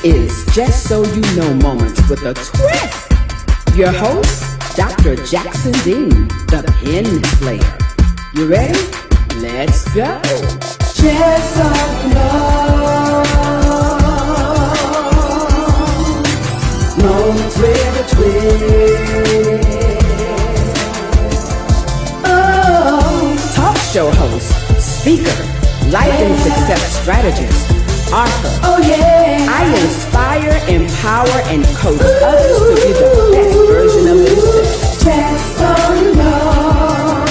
is Just So You Know Moments with a Twist. Your host, Dr. Jackson Dean, the Pen Slayer. You ready? Let's go. Just so you know, moments with a twist. Oh, talk show host, speaker, life and success strategist, author. Oh yeah. I inspire, empower, and coach others to be the best version of themselves. Just so you know,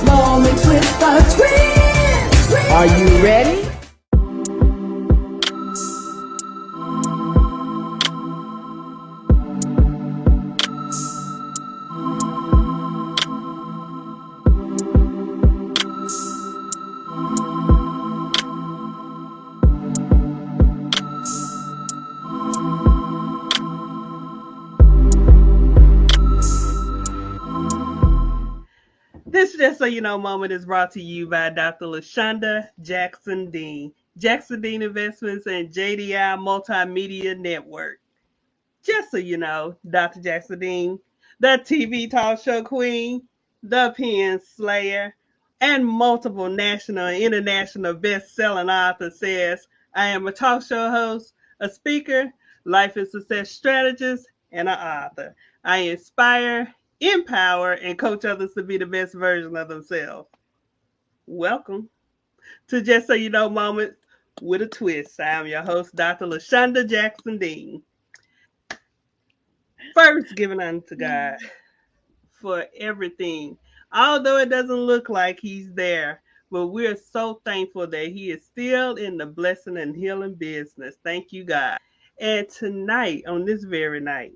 moments with a twist. Are you ready? This Just So You Know moment is brought to you by Dr. LaShonda Jackson Dean, Jackson Dean Investments and JDI Multimedia Network. Just so you know, Dr. Jackson Dean, the TV talk show queen, the pen slayer, and multiple national and international best-selling author says, I am a talk show host, a speaker, life and success strategist, and an author. I inspire, empower, and coach others to be the best version of themselves. Welcome to Just So You Know Moments with a Twist. I am your host, Dr. LaShonda Jackson Dean. First, giving unto God for everything. Although it doesn't look like He's there, but we're so thankful that He is still in the blessing and healing business. Thank you, God. And tonight, on this very night,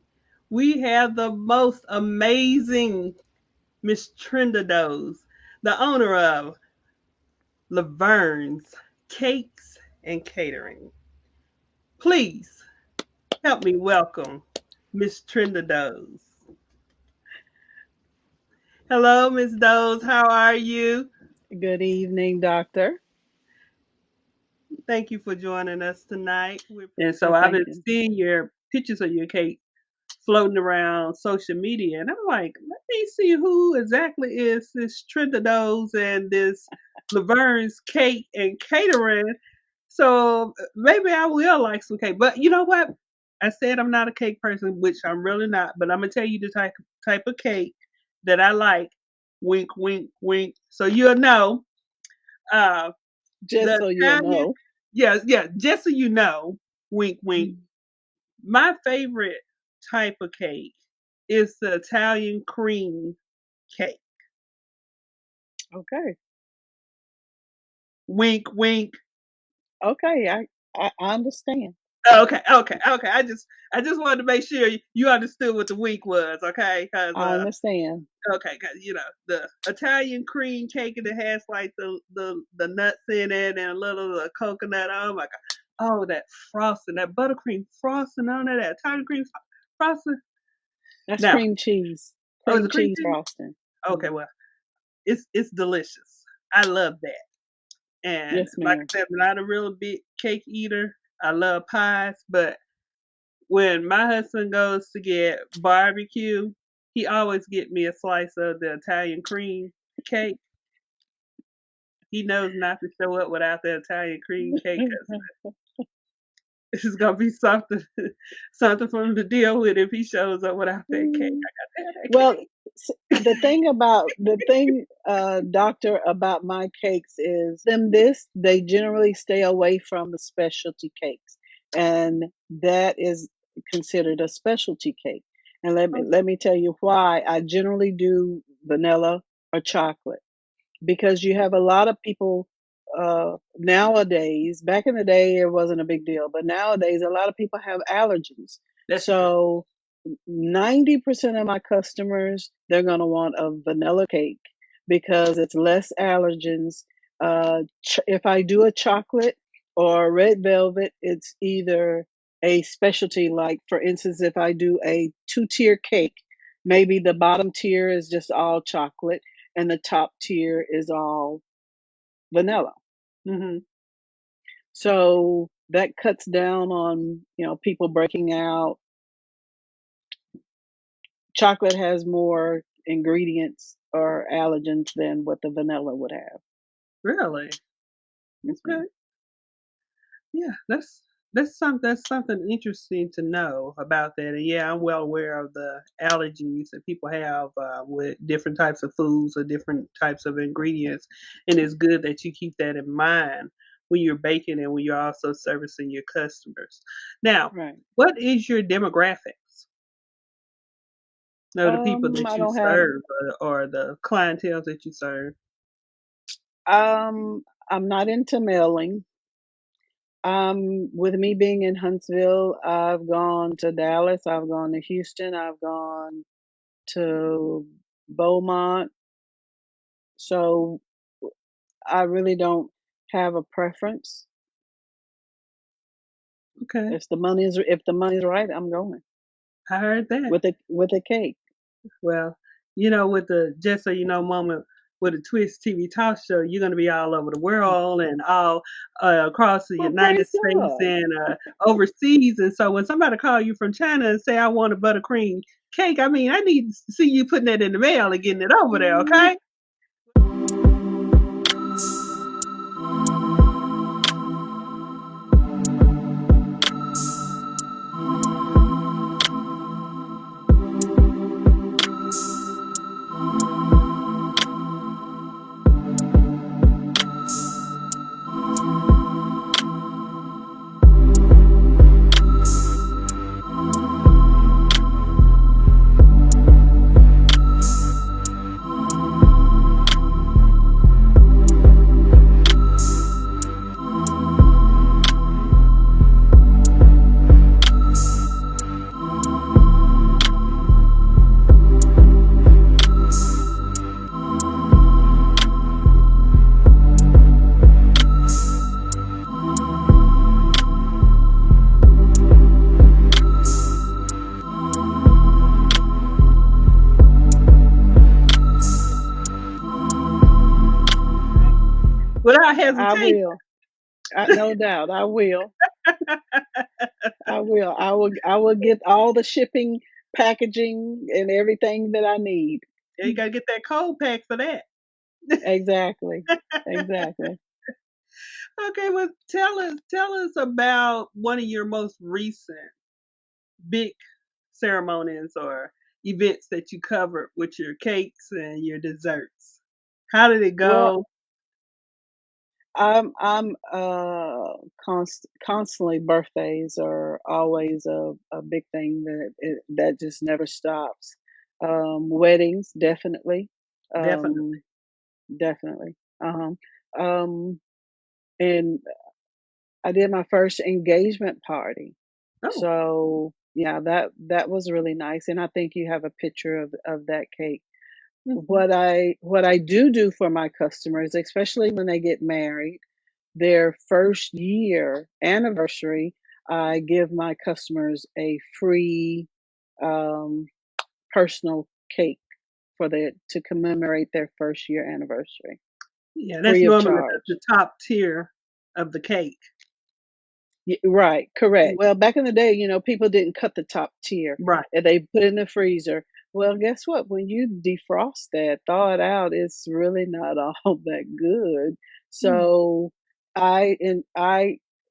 we have the most amazing Miss Trenda Doze, the owner of Laverne's Cakes and Catering. Please help me welcome Miss Trenda Doze. Hello, Miss Doze. How are you? Good evening, doctor. Thank you for joining us tonight. And so I've been Thank you. seeing your pictures of your cake floating around social media, and I'm like, let me see who exactly is this Trenda Doze and this Laverne's Cake and Catering. So maybe I will like some cake. But you know what? I said I'm not a cake person, which I'm really not. But I'm gonna tell you the type of cake that I like. Wink, wink, wink. So you'll know. Uh, Just the so you'll Italian, know. yeah. Just so you know, wink, wink. My favorite type of cake is the Italian cream cake. Okay. Wink, wink. Okay. I understand. Okay. I just wanted to make sure you understood what the wink was, okay? Because I understand. okay, cause the Italian cream cake and it has like the nuts in it and a little coconut. Oh my god! Oh, that frosting, that buttercream frosting on it, that Italian cream frosting. That's Now, cream cheese. oh, it's Cream a cream cheese cheese. frosting. Okay, well, it's delicious. I love that. And Yes, like ma'am. I said, I'm not a real big cake eater. I love pies, but when my husband goes to get barbecue, he always get me a slice of the Italian cream cake. He knows not to show up without the Italian cream cake because it's gonna be something, something for him to deal with if he shows up without that cake. I got to have that Well, cake. doctor, about my cakes is they generally stay away from the specialty cakes, and that is considered a specialty cake. And let me tell you why. I generally do vanilla or chocolate, because you have a lot of people nowadays. Back in the day it wasn't a big deal, but nowadays a lot of people have allergies. That's true. So 90% of my customers, they're going to want a vanilla cake because it's less allergens. If I do a chocolate or a red velvet, it's either a specialty. Like, for instance, if I do a two-tier cake, maybe the bottom tier is just all chocolate and the top tier is all vanilla. Hmm. So that cuts down on, people breaking out. Chocolate has more ingredients or allergens than what the vanilla would have. Really? Yes, Okay. ma'am. Yeah, that's something interesting to know about that. And yeah, I'm well aware of the allergies that people have with different types of foods or different types of ingredients. And it's good that you keep that in mind when you're baking and when you're also servicing your customers. Now, Right. what is your demographics of the people that I you don't have. serve or the clientele that you serve? I'm not into mailing. With me being in Huntsville, I've gone to Dallas, I've gone to Houston, I've gone to Beaumont. So I really don't have a preference. Okay, If the money's right, I'm going I heard that. with a cake. Well, with the Just So You Know moment with a Twist TV talk show, you're going to be all over the world and all across the Well, United praise States God. and overseas. And so when somebody call you from China and say, I want a buttercream cake, I mean, I need to see you putting that in the mail and getting it over there, Mhm. okay? Without I hesitation. will. No doubt, I will. I will. I will get all the shipping, packaging, and everything that I need. Yeah, you got to get that cold pack for that. Exactly. Exactly. Okay, well, tell us about one of your most recent big ceremonies or events that you covered with your cakes and your desserts. How did it Well, go? constantly birthdays are always a big thing that just never stops. Weddings, definitely. Definitely. Um, definitely. Uh-huh. Um, and I did my first engagement party. Oh, So yeah, that was really nice. And I think you have a picture of that cake. hmm, What I do for my customers, especially when they get married, their first year anniversary, I give my customers a free um, personal cake to commemorate their first year anniversary, yeah, that's free of normally charge. the top tier of the cake. Right, correct. Mm, Well, back in the day, people didn't cut the top tier right. and they put it in the freezer. Well, guess what? When you defrost that, thaw it out, it's really not all that good. Mm. So I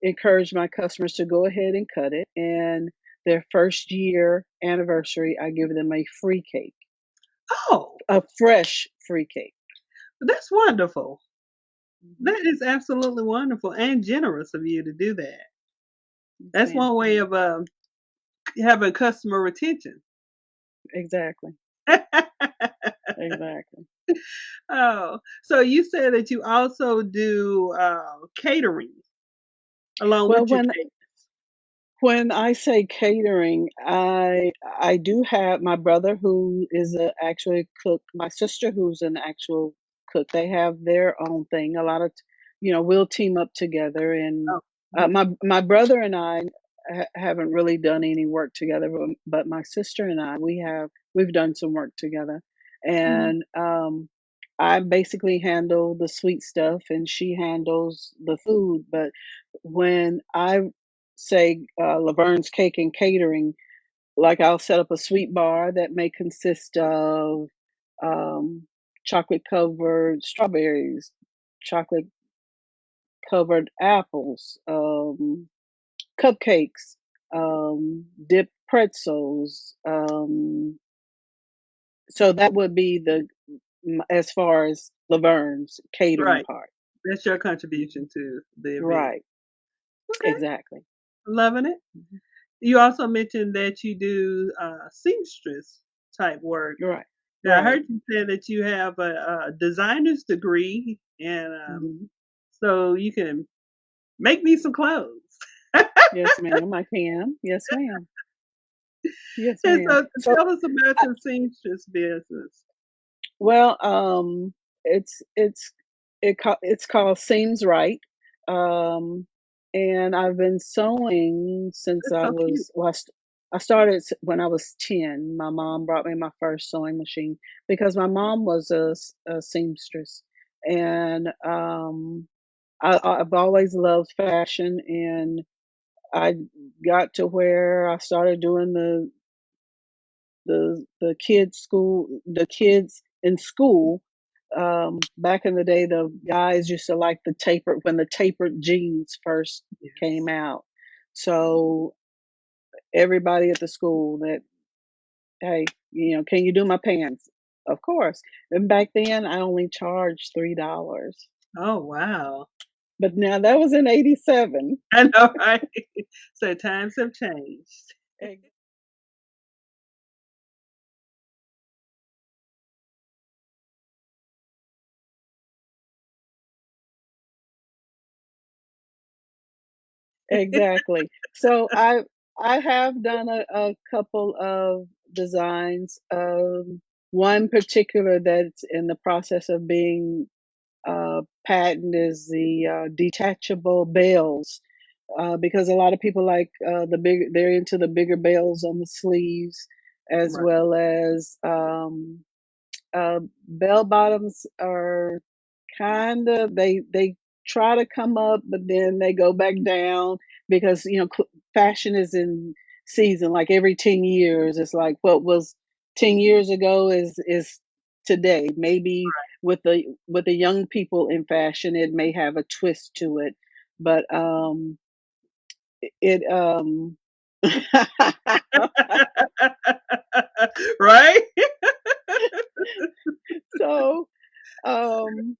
encourage my customers to go ahead and cut it. And their first year anniversary, I give them a free cake, Oh, a fresh free cake. that's wonderful. Hmm. That is absolutely wonderful and generous of you to do that. Yes, That's ma'am. one way of having customer retention. Exactly. Exactly. Oh, so you said that you also do catering along Well, with your when cake. When I say catering, I do have my brother who is a actual cook, my sister who's an actual cook. They have their own thing. A lot of, we'll team up together, and Oh, mhm, my brother and I haven't really done any work together, but my sister and I we've done some work together, mhm. and I basically handle the sweet stuff and she handles the food. But when I say Laverne's Cake and Catering, like I'll set up a sweet bar that may consist of um, chocolate covered strawberries, chocolate covered apples, cupcakes, dipped pretzels. So that would be as far as Laverne's catering Right. part. That's your contribution to the event. Right. Okay. Exactly. Loving it. Mhm. You also mentioned that you do seamstress type work. Right. Now, I Right. heard you say that you have a designer's degree, and Hmm. so you can make me some clothes. Yes, ma'am. I can. Yes, ma'am. Yes, And ma'am. so, So, tell us about I, your seamstress business. well, it's it's called Seems Right, um, and I've been sewing since That's I so cute. was I started when I was 10. My mom brought me my first sewing machine because my mom was a seamstress, and I've always loved fashion, and I got to where I started doing the kids in school. Back in the day, the guys used to like the tapered when the tapered jeans first came Yes. out. So everybody at the school that, hey, can you do my pants? Of course. And back then, I only charged $3, Oh wow. but now that was in '87. I know, right? So times have changed. Exactly. So I have done a couple of designs. One particular that's in the process of being patent is the detachable bells, because a lot of people like they're into the bigger bells on the sleeves, as Right. well as bell bottoms are kind of they try to come up, but then they go back down because fashion is in season. Like every 10 years, it's like what was 10 years ago is today. Maybe with the young people in fashion, it may have a twist to it, but it Right? so um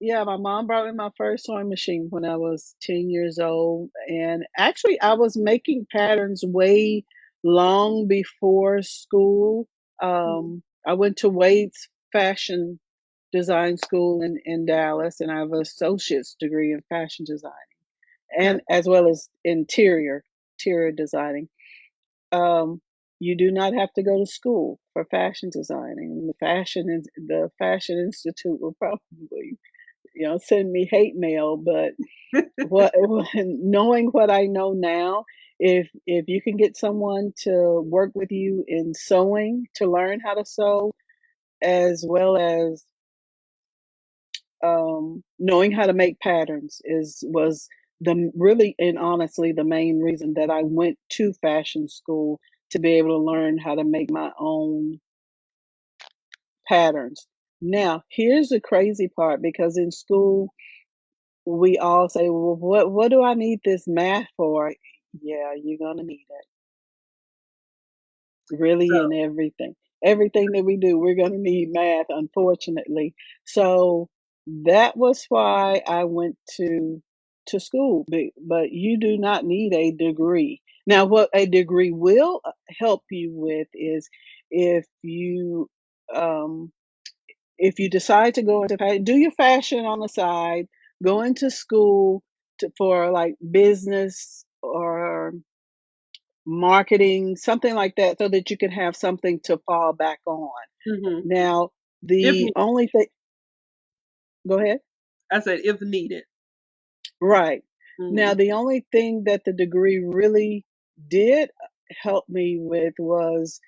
yeah, my mom brought me my first sewing machine when I was 10 years old. And actually, I was making patterns way long before school. I went to Wade's fashion design school in Dallas, and I have an associate's degree in fashion design Okay. and as well as interior designing. Um, you do not have to go to school for fashion designing. The Fashion Institute will probably send me hate mail, but what knowing what I know now, if you can get someone to work with you in sewing to learn how to sew, as well as knowing how to make patterns, is was the really and honestly the main reason that I went to fashion school, to be able to learn how to make my own patterns. Now, here's the crazy part, because in school we all say, well, what do I need this math for? Yeah, you're gonna need it. So Really, in everything. Everything that we do, we're gonna need math, unfortunately. So that was why I went to school. But you do not need a degree. Now, what a degree will help you with is if you um if you decide to go into do your fashion on the side, go into school for like business or marketing, something like that, so that you can have something to fall back on. mhm. Now, If the only thing, go ahead. I said if needed. Right. Now, Mhm. the only thing that the degree really did help me with was,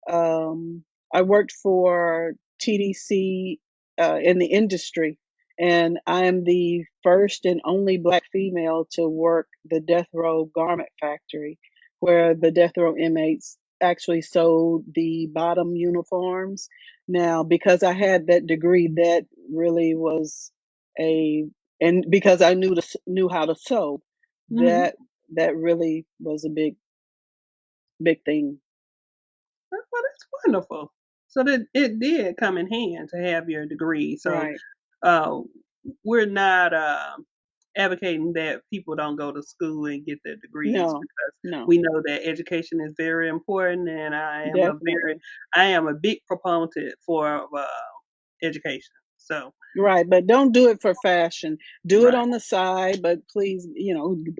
um, I worked for TDC in the industry, and I am the first and only Black female to work the death row garment factory, where the death row inmates actually sewed the bottom uniforms. Now, because I had that degree, that really was a and because I knew how to sew, Hmm. that that really was a big thing. Well, that's wonderful. So that it did come in hand to have your degree. So Right. uh, we're not advocating that people don't go to school and get their degrees No, because no, we know that education is very important, and definitely. I am a big proponent for education. So Right, but don't do it for fashion. Do it right, on the side, but please,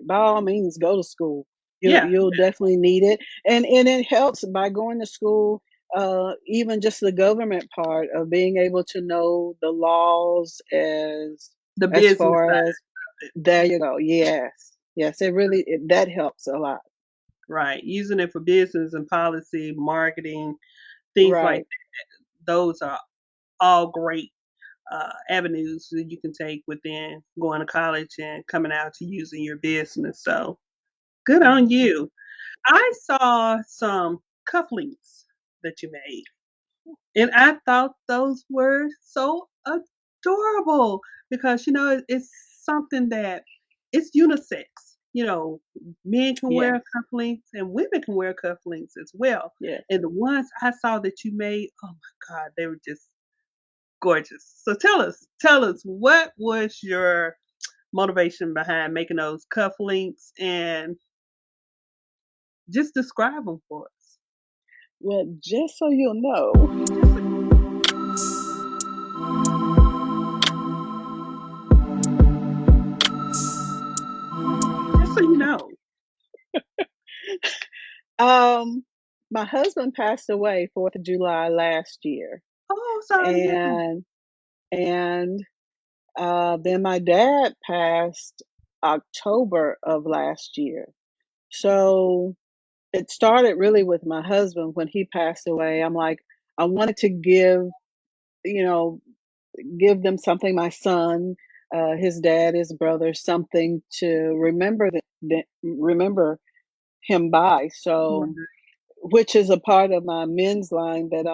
by all means, go to school. You'll yeah, you'll definitely need it, and it helps by going to school. Even just the government part of being able to know the laws the as business far side as there you go. Yes, yes, that helps a lot. right, using it for business and policy, marketing, things like Right. that. Those are all great avenues that you can take within going to college and coming out to using your business. So good on Mhm. you. I saw some cufflinks that you made, and I thought those were so adorable because it's something that it's unisex. Men can wear Yes, cufflinks and women can wear cufflinks as well. yes. And the ones I saw that you made, oh my God, they were just gorgeous. So tell us, what was your motivation behind making those cufflinks and just describe them for us. Well, just so you'll know, Just so you know. um, my husband passed away 4th of July last year, Oh, sorry to hear that. and and then my dad passed October of last year. So it started really with my husband when he passed away. I'm like, I wanted to you know, give them something. My son, his dad, his brother, something to remember him by. So, Right. which is a part of my men's line that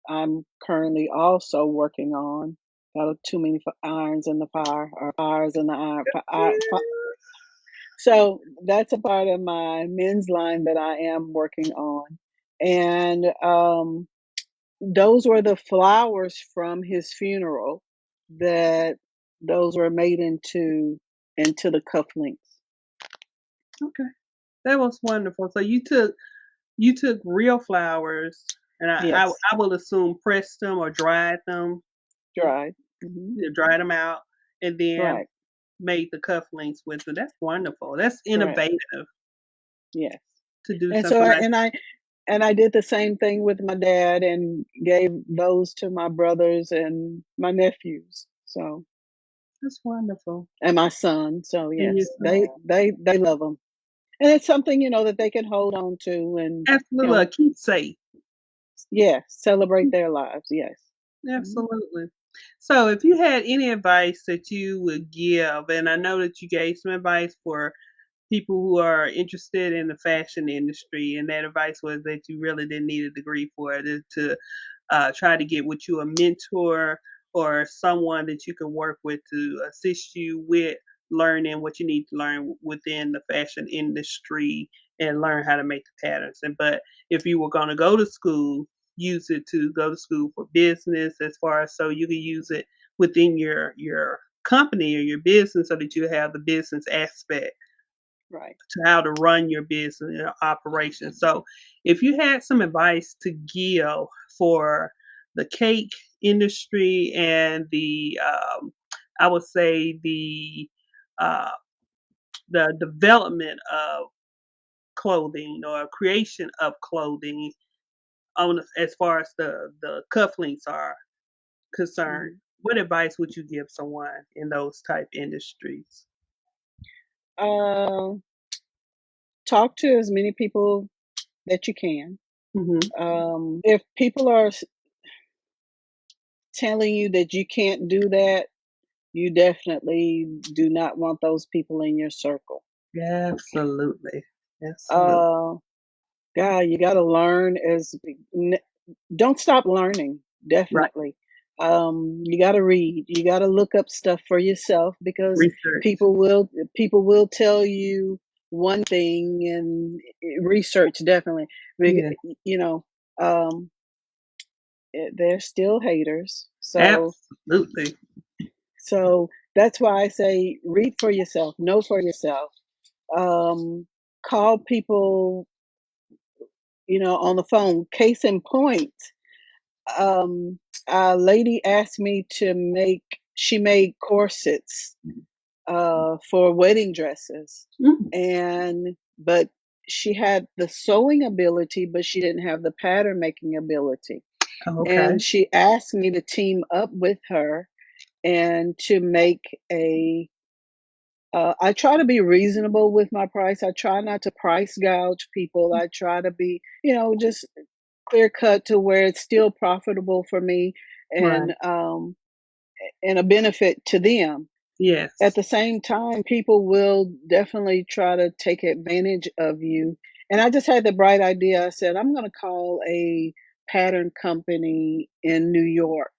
I'm currently also working on. Got too many irons in the fire, or fires in the iron. So that's a part of my men's line that I am working on, and those were the flowers from his funeral that those were made into the cufflinks. Okay. That was wonderful. So you took real flowers and Yes, I will assume pressed them or dried them, dried. Hmm. dried them out, and then Right, made the cufflinks with them. That's wonderful. That's correct. innovative Yes. to do And so something I like and I and I did the same thing with my dad and gave those to my brothers and my nephews. So, that's wonderful. and my son. So And you yes, they love them. And it's something, that they can hold on to and, absolutely a keepsake. yeah, celebrate their lives. Yes. Mhm. Absolutely. So, if you had any advice that you would give, and I know that you gave some advice for people who are interested in the fashion industry, and that advice was that you really didn't need a degree for it, is to try to get with you a mentor or someone that you can work with to assist you with learning what you need to learn within the fashion industry and learn how to make the patterns. And but if you were going to go to school, use it to go to school for business, as far as so you can use it within your company or your business so that you have the business aspect Right. to how to run your business and operation. So, if you had some advice to give for the cake industry and I would say uh, the development of clothing or creation of clothing on as far as the cufflinks are concerned, Mhm. what advice would you give someone in those type industries? Uh, Talk to as many people that you can. Hmm. If people are telling you that you can't do that, you definitely do not want those people in your circle. Absolutely. Absolutely. Uh, God, you got to learn don't stop learning. Right. Definitely. You got to read. You got to look up stuff for yourself because Research. people will tell you one thing and research definitely. Yeah. You know, um, they're still haters. Absolutely. So that's why I say read for yourself, know for yourself. Um, call people, on the phone. Case in point, um, a lady asked me to she made corsets for wedding dresses. Mm. But she had the sewing ability, but she didn't have the pattern making ability. Okay. And she asked me to team up with her and to make I try to be reasonable with my price. I try not to price gouge people. I try to be, just clear cut to where it's still profitable for me Right. and a benefit to them. At Yes. the same time, people will definitely try to take advantage of you. And I just had the bright idea. I said, I'm going to call a pattern company in New York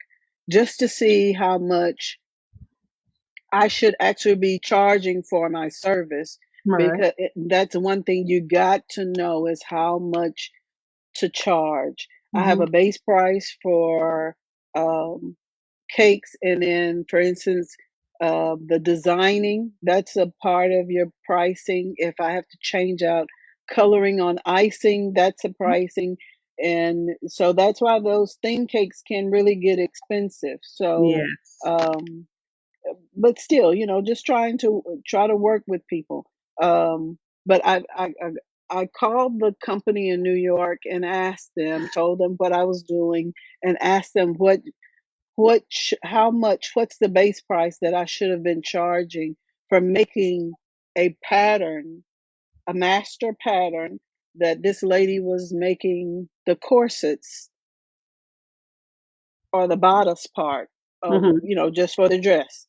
just to see how much I should actually be charging for my service Right. because that's one thing you got to know is how much to charge. I have Mm-hmm. a base price for um, cakes, and then, for instance, the designing, that's a part of your pricing. If I have to change out coloring on icing, that's a pricing. And so that's why those theme cakes can really get expensive. So, Yes. um, but still, just try to work with people. But I called the company in New York and asked them, told them what I was doing, and asked them how much, what's the base price that I should have been charging for making a pattern, a master pattern that this lady was making the corsets or the bodice part of, Mm-hmm. just for the dress.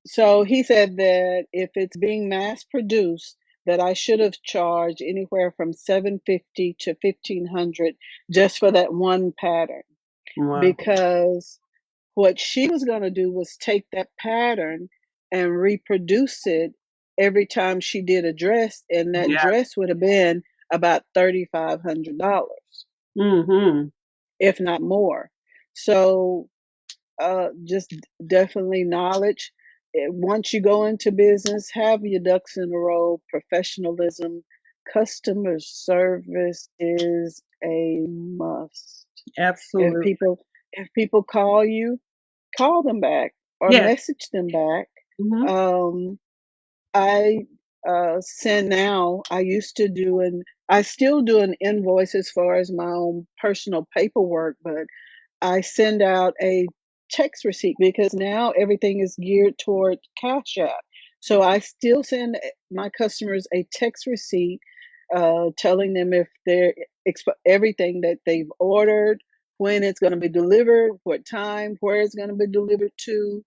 So he said that if it's being mass produced, that I should have charged anywhere from 750 to 1500 just for that one pattern. Wow. Because what she was going to do was take that pattern and reproduce it every time she did a dress, and that Yeah. dress would have been about $3,500, Mm-hmm. if not more. So just definitely knowledge. Once you go into business, have your ducks in a row. Professionalism, customer service is a must. If Absolutely. people if people call you, call them back or Yes. message them back. Mm-hmm. Um, I send now. I used to do I still do an invoice as far as my own personal paperwork, but I send out a text receipt because now everything is geared toward Cash App. So I still send my customers a text receipt telling them if everything that they've ordered, when it's going to be delivered, what time, where it's going to be delivered to,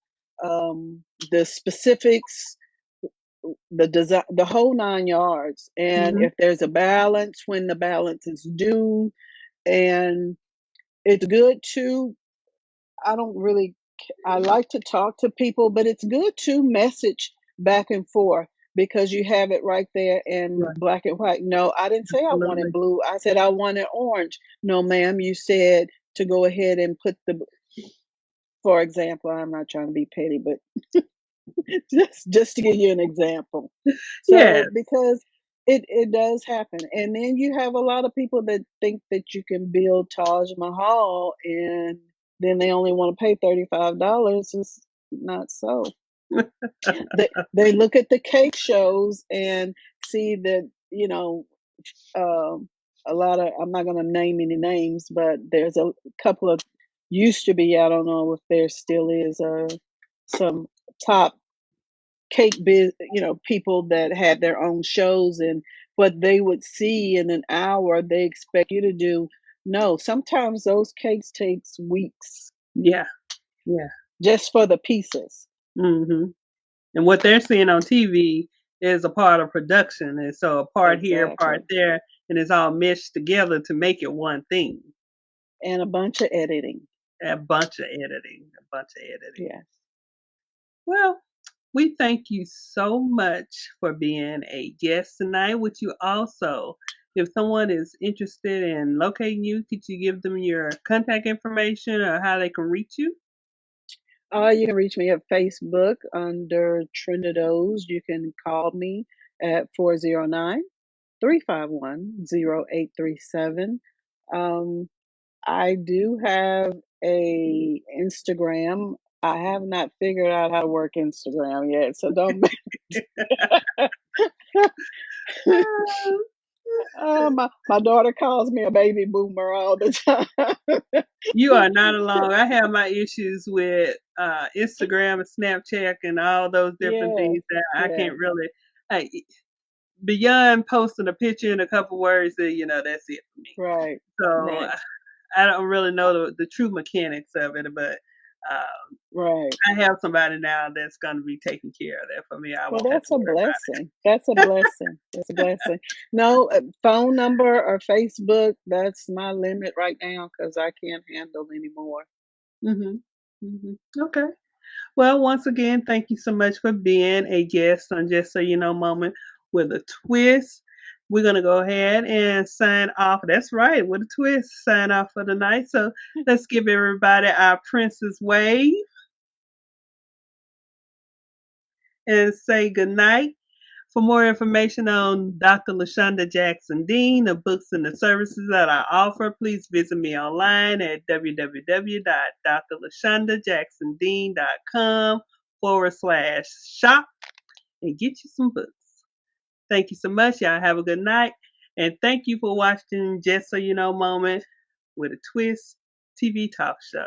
the specifics, the design, the whole 9 yards. And Mm-hmm. if there's a balance, when the balance is due. And it's good to I don't really, I like to talk to people, but it's good to message back and forth because you have it right there in Right. black and white. No, I didn't say I wanted Absolutely. blue. I said I wanted orange. No, ma'am, you said to go ahead and put for example, I'm not trying to be petty, but just to give you an example. Yes. So because it does happen, and then you have a lot of people that think that you can build Taj Mahal, and then they only want to pay $35. It's not so. They look at the cake shows and see that um, a lot of, I'm not going to name any names, but there's a couple of used to be, I don't know if there still is, some top people that had their own shows, and what they would see in an hour they expect you to do. No, sometimes those cakes takes weeks. Yeah. Yeah. just for the pieces. hmm And what they're seeing on TV is a part of production. And so a part here, a part Exactly. there, and it's all meshed together to make it one thing. And a bunch of editing. A bunch of editing. A bunch of editing. Yes. Well, we thank you so much for being a guest tonight. Would you also, if someone is interested in locating you, could you give them your contact information or how they can reach you? You can reach me at Facebook under Trenda Doze. You can call me at 409-351-0837. I do have a Instagram. I have not figured out how to work Instagram yet, so don't. My daughter calls me a baby boomer all the time. You are not alone. I have my issues with Instagram and Snapchat and all those different Yeah, things that I yeah, can't really. I, beyond posting a picture and a couple words, that's it for me. right, So right, I don't really know the true mechanics of it, but right. I have somebody now that's going to be taking care of that for me. I Well, won't have that's to a worry blessing. That's a blessing. That's a blessing. No, phone number or Facebook, that's my limit right now because I can't handle anymore. about it. Okay. Well, once again, thank you so much for being a guest on Just So You Know Moment with a Twist. We're going to go ahead and sign off. That's right, with a twist, sign off for the night. So let's give everybody our Princess Wave and say good night. For more information on Dr. LaShonda Jackson Dean, the books and the services that I offer, please visit me online at www.drlashandajacksondean.com/shop and get you some books. Thank you so much. Y'all have a good night. And thank you for watching Just So You Know Moment with a Twist TV talk show.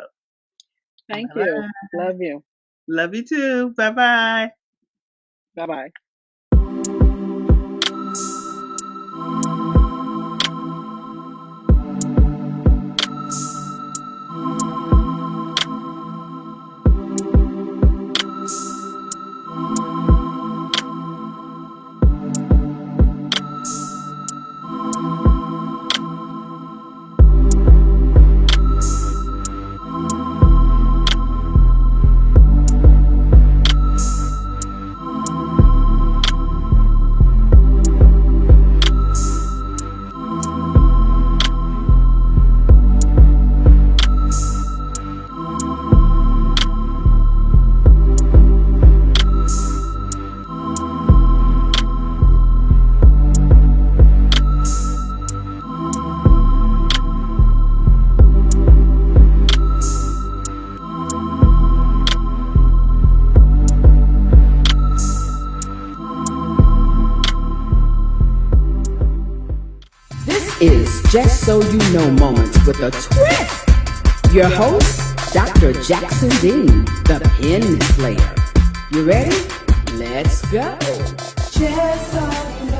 Thank you. Bye-bye. Love you. Love you too. Bye-bye. Bye bye. Is Just So You Know Moments with a Twist. Your host, Dr. Jackson Dean, the Pen Slayer. You ready? Let's go. Just so you know.